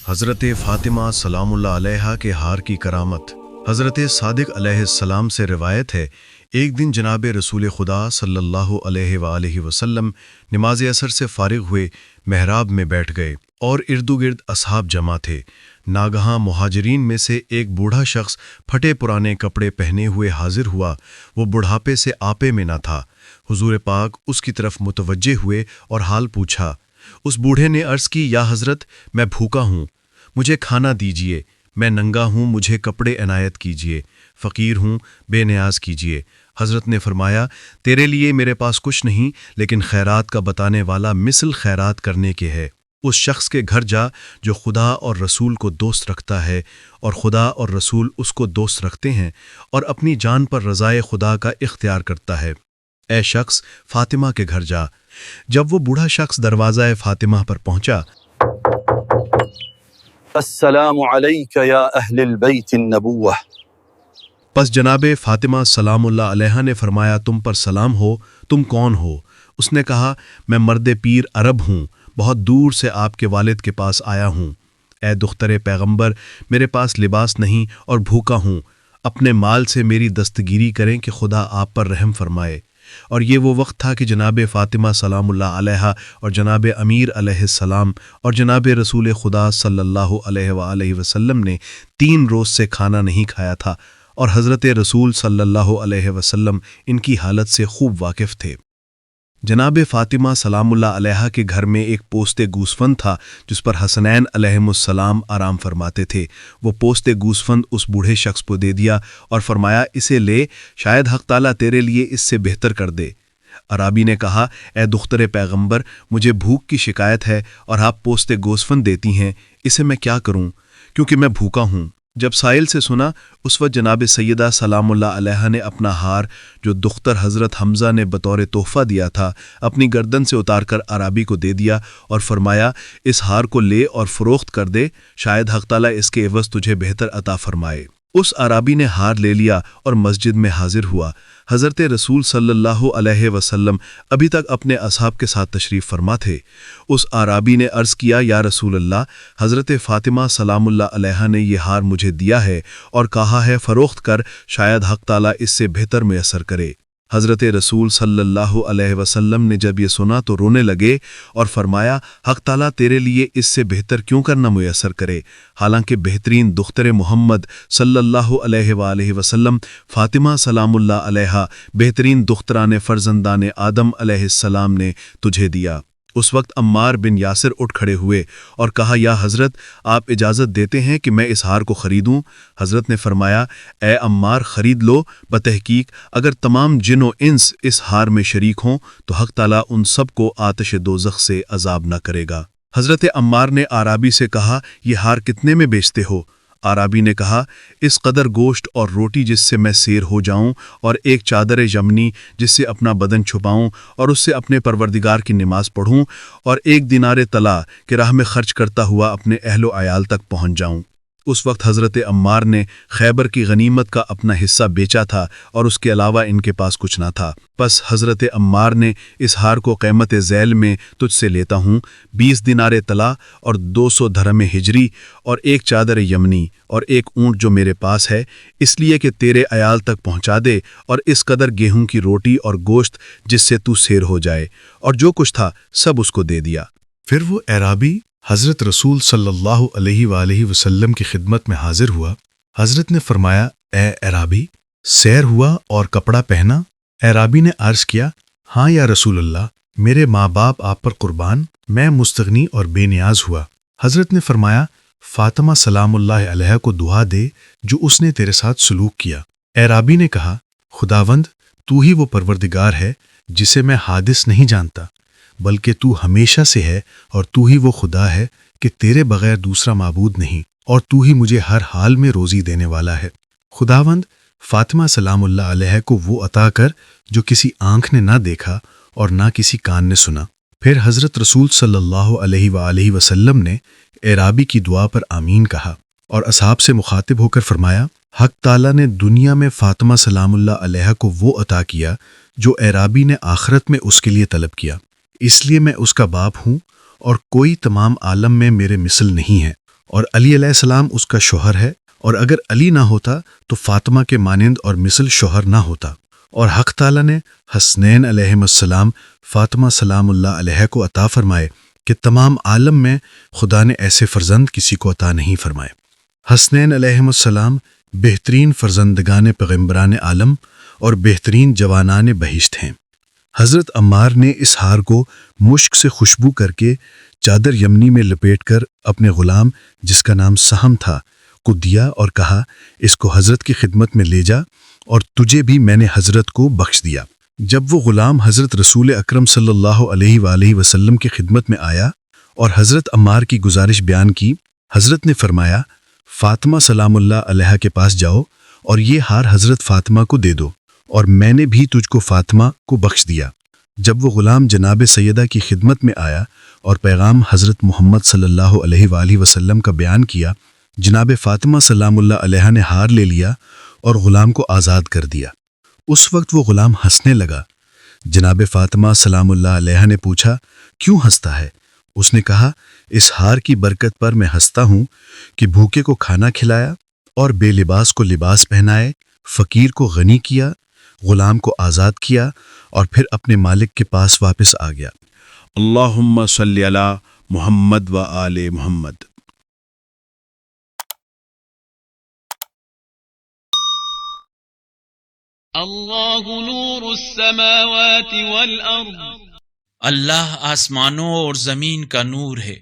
حضرت فاطمہ سلام اللہ علیہا کے ہار کی کرامت۔ حضرت صادق علیہ السلام سے روایت ہے، ایک دن جناب رسول خدا صلی اللہ علیہ وآلہ وسلم نماز عصر سے فارغ ہوئے محراب میں بیٹھ گئے اور اردگرد اصحاب جمع تھے۔ ناگہاں مہاجرین میں سے ایک بوڑھا شخص پھٹے پرانے کپڑے پہنے ہوئے حاضر ہوا۔ وہ بڑھاپے سے آپے میں نہ تھا۔ حضور پاک اس کی طرف متوجہ ہوئے اور حال پوچھا۔ اس بوڑھے نے عرض کی، یا حضرت، میں بھوکا ہوں، مجھے کھانا دیجیے، میں ننگا ہوں، مجھے کپڑے عنایت کیجیے، فقیر ہوں، بے نیاز کیجیے۔ حضرت نے فرمایا، تیرے لیے میرے پاس کچھ نہیں، لیکن خیرات کا بتانے والا مثل خیرات کرنے کے ہے۔ اس شخص کے گھر جا جو خدا اور رسول کو دوست رکھتا ہے اور خدا اور رسول اس کو دوست رکھتے ہیں اور اپنی جان پر رضائے خدا کا اختیار کرتا ہے۔ اے شخص، فاطمہ کے گھر جا۔ جب وہ بوڑھا شخص دروازہ فاطمہ پر پہنچا، السلام علیک یا اہل البیت النبوہ، پس جناب فاطمہ سلام اللہ علیہ نے فرمایا، تم پر سلام ہو، تم کون ہو؟ اس نے کہا، میں مرد پیر عرب ہوں، بہت دور سے آپ کے والد کے پاس آیا ہوں۔ اے دختر پیغمبر، میرے پاس لباس نہیں اور بھوکا ہوں، اپنے مال سے میری دستگیری کریں کہ خدا آپ پر رحم فرمائے۔ اور یہ وہ وقت تھا کہ جناب فاطمہ سلام اللہ علیہ اور جناب امیر علیہ السلام اور جناب رسول خدا صلی اللہ علیہ وآلہ وسلم نے 3 روز سے کھانا نہیں کھایا تھا، اور حضرت رسول صلی اللہ علیہ وسلم ان کی حالت سے خوب واقف تھے۔ جناب فاطمہ سلام اللہ علیہ کے گھر میں ایک پوست گوسفند تھا جس پر حسنین علیہم السلام آرام فرماتے تھے۔ وہ پوست گوسفند اس بوڑھے شخص کو دے دیا اور فرمایا، اسے لے، شاید حق تعالیٰ تیرے لیے اس سے بہتر کر دے۔ عرابی نے کہا، اے دختر پیغمبر، مجھے بھوک کی شکایت ہے اور آپ پوست گوسفند دیتی ہیں، اسے میں کیا کروں، کیونکہ میں بھوکا ہوں۔ جب سائل سے سنا، اس وقت جناب سیدہ سلام اللہ علیہ نے اپنا ہار جو دختر حضرت حمزہ نے بطور تحفہ دیا تھا اپنی گردن سے اتار کر عرابی کو دے دیا اور فرمایا، اس ہار کو لے اور فروخت کر دے، شاید حق تعالیٰ اس کے عوض تجھے بہتر عطا فرمائے۔ اس عرابی نے ہار لے لیا اور مسجد میں حاضر ہوا۔ حضرت رسول صلی اللہ علیہ وسلم ابھی تک اپنے اصحاب کے ساتھ تشریف فرما تھے۔ اس عرابی نے عرض کیا، یا رسول اللہ، حضرت فاطمہ سلام اللہ علیہ نے یہ ہار مجھے دیا ہے اور کہا ہے فروخت کر، شاید حق تعالیٰ اس سے بہتر میسر کرے۔ حضرت رسول صلی اللہ علیہ وسلم نے جب یہ سنا تو رونے لگے اور فرمایا، حق تعالیٰ تیرے لیے اس سے بہتر کیوں کرنا میسر کرے، حالانکہ بہترین دختر محمد صلی اللہ علیہ وآلہ وسلم فاطمہ سلام اللہ علیہ بہترین دختران فرزندان آدم علیہ السلام نے تجھے دیا۔ اس وقت عمار بن یاسر اٹھ کھڑے ہوئے اور کہا، یا حضرت، آپ اجازت دیتے ہیں کہ میں اس ہار کو خریدوں؟ حضرت نے فرمایا، اے عمار، خرید لو، بتحقیق اگر تمام جن و انس اس ہار میں شریک ہوں تو حق تعالیٰ ان سب کو آتش دوزخ سے عذاب نہ کرے گا۔ حضرت عمار نے عرابی سے کہا، یہ ہار کتنے میں بیچتے ہو؟ عرابی نے کہا، اس قدر گوشت اور روٹی جس سے میں سیر ہو جاؤں، اور ایک چادر یمنی جس سے اپنا بدن چھپاؤں اور اس سے اپنے پروردگار کی نماز پڑھوں، اور 1 دینار طلا کہ راہ میں خرچ کرتا ہوا اپنے اہل و عیال تک پہنچ جاؤں۔ اس وقت حضرت عمار نے خیبر کی غنیمت کا اپنا حصہ بیچا تھا اور اس کے علاوہ ان کے پاس کچھ نہ تھا۔ پس حضرت عمار نے، اس ہار کو قیمت ذیل میں تجھ سے لیتا ہوں، 20 دینار طلا اور 200 درہم ہجری اور 1 چادر یمنی اور 1 اونٹ جو میرے پاس ہے، اس لیے کہ تیرے عیال تک پہنچا دے، اور اس قدر گیہوں کی روٹی اور گوشت جس سے تو سیر ہو جائے، اور جو کچھ تھا سب اس کو دے دیا۔ پھر وہ اعرابی حضرت رسول صلی اللہ علیہ وآلہ وسلم کی خدمت میں حاضر ہوا۔ حضرت نے فرمایا، اے اعرابی، سیر ہوا اور کپڑا پہنا؟ اعرابی نے عرض کیا، ہاں یا رسول اللہ، میرے ماں باپ آپ پر قربان، میں مستغنی اور بے نیاز ہوا۔ حضرت نے فرمایا، فاطمہ سلام اللہ علیہ کو دعا دے جو اس نے تیرے ساتھ سلوک کیا۔ اعرابی نے کہا، خداوند، تو ہی وہ پروردگار ہے جسے میں حادث نہیں جانتا، بلکہ تو ہمیشہ سے ہے، اور تو ہی وہ خدا ہے کہ تیرے بغیر دوسرا معبود نہیں، اور تو ہی مجھے ہر حال میں روزی دینے والا ہے۔ خداوند، فاطمہ سلام اللہ علیہ کو وہ عطا کر جو کسی آنکھ نے نہ دیکھا اور نہ کسی کان نے سنا۔ پھر حضرت رسول صلی اللہ علیہ وآلہ وسلم نے اعرابی کی دعا پر آمین کہا اور اصحاب سے مخاطب ہو کر فرمایا، حق تعالیٰ نے دنیا میں فاطمہ سلام اللہ علیہ کو وہ عطا کیا جو اعرابی نے آخرت میں اس کے لیے طلب کیا، اس لیے میں اس کا باپ ہوں اور کوئی تمام عالم میں میرے مثل نہیں ہے۔ اور علی علیہ السلام اس کا شوہر ہے، اور اگر علی نہ ہوتا تو فاطمہ کے مانند اور مثل شوہر نہ ہوتا، اور حق تعالیٰ نے حسنین علیہ السلام فاطمہ سلام اللہ علیہ کو عطا فرمائے کہ تمام عالم میں خدا نے ایسے فرزند کسی کو عطا نہیں فرمائے۔ حسنین علیہ السلام بہترین فرزندگان پیغمبران عالم اور بہترین جوانان بہشت ہیں۔ حضرت عمار نے اس ہار کو مشک سے خوشبو کر کے چادر یمنی میں لپیٹ کر اپنے غلام جس کا نام سہم تھا کو دیا اور کہا، اس کو حضرت کی خدمت میں لے جا، اور تجھے بھی میں نے حضرت کو بخش دیا۔ جب وہ غلام حضرت رسول اکرم صلی اللہ علیہ وآلہ وسلم کی خدمت میں آیا اور حضرت عمار کی گزارش بیان کی، حضرت نے فرمایا، فاطمہ سلام اللہ علیہ کے پاس جاؤ اور یہ ہار حضرت فاطمہ کو دے دو، اور میں نے بھی تجھ کو فاطمہ کو بخش دیا۔ جب وہ غلام جناب سیدہ کی خدمت میں آیا اور پیغام حضرت محمد صلی اللہ علیہ وآلہ وسلم کا بیان کیا، جناب فاطمہ سلام اللہ علیہ نے ہار لے لیا اور غلام کو آزاد کر دیا۔ اس وقت وہ غلام ہنسنے لگا۔ جناب فاطمہ سلام اللہ علیہ نے پوچھا، کیوں ہنستا ہے؟ اس نے کہا، اس ہار کی برکت پر میں ہنستا ہوں کہ بھوکے کو کھانا کھلایا اور بے لباس کو لباس پہنائے، فقیر کو غنی کیا، غلام کو آزاد کیا، اور پھر اپنے مالک کے پاس واپس آ گیا۔ اللہم صلی علی محمد و آل محمد۔ اللہ نور السماوات والارض، اللہ آسمانوں اور زمین کا نور ہے۔